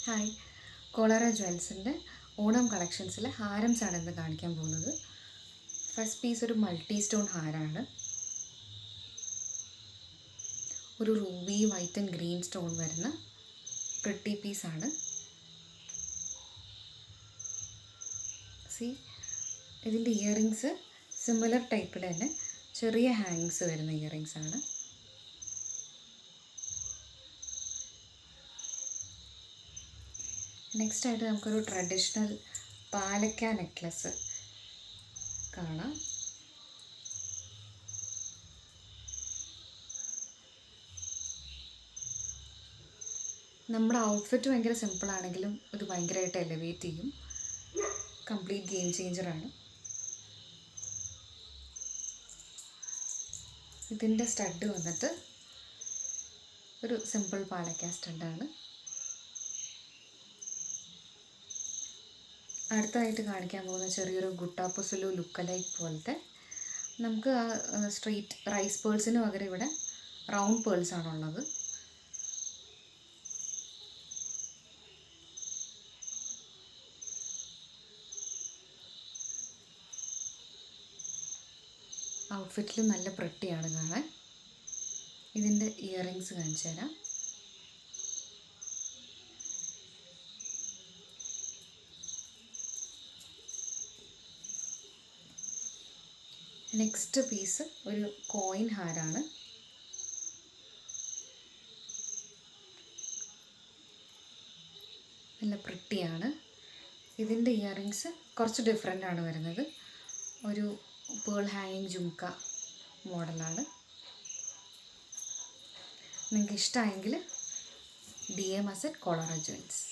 Hi, cholera ജ്വൽസിൻ്റെ Onam കളക്ഷൻസിലെ ഹാരംസാണ് ഇന്ന് കാണിക്കാൻ പോകുന്നത്. ഫസ്റ്റ് പീസ് ഒരു മൾട്ടി സ്റ്റോൺ ഹാരമാണ്. ഒരു Ruby white and green stone വരുന്ന പ്രിട്ടി പീസാണ്. ഇതിൻ്റെ ഇയറിങ്സ് സിമിലർ ടൈപ്പിൽ തന്നെ ചെറിയ ഹാങ്സ് വരുന്ന ഇയറിങ്സ് ആണ്. നെക്സ്റ്റ് ആയിട്ട് നമുക്കൊരു ട്രഡീഷണൽ പാലക്ക നെക്ലസ് കാണാം. നമ്മുടെ ഔട്ട്ഫിറ്റ് ഭയങ്കര സിമ്പിളാണെങ്കിലും ഇത് ഭയങ്കരമായിട്ട് എലിവേറ്റ് ചെയ്യും. കംപ്ലീറ്റ് ഗെയിം ചേഞ്ചറാണ്. ഇതിൻ്റെ സ്റ്റഡ് വന്നിട്ട് ഒരു സിമ്പിൾ പാലക്ക സ്റ്റഡാണ്. അടുത്തതായിട്ട് കാണിക്കാൻ പോകുന്ന ചെറിയൊരു ഗുട്ടാപ്പുസുലു ലുക്കലൈക്ക് പോലത്തെ, നമുക്ക് സ്ട്രെയിറ്റ് റൈസ് പേൾസിന് പകരം ഇവിടെ റൗണ്ട് പേൾസ് ആണുള്ളത്. ഔട്ട്ഫിറ്റിൽ നല്ല പ്രിട്ടിയാണ് കാണാൻ. ഇതിൻ്റെ ഇയറിങ്സ് കാണിച്ചു തരാം. നെക്സ്റ്റ് പീസ് ഒരു കോയിൻ ഹാരാണ്. നല്ല പ്രിട്ടിയാണ്. ഇതിൻ്റെ ഇയറിങ്സ് കുറച്ച് ഡിഫറെൻ്റ് ആണ് വരുന്നത്. ഒരു പേൾ ഹാങ്ങിങ് ജുംക്ക മോഡലാണ്. നിങ്ങൾക്ക് ഇഷ്ടമായെങ്കിൽ DM us at cholera jewels.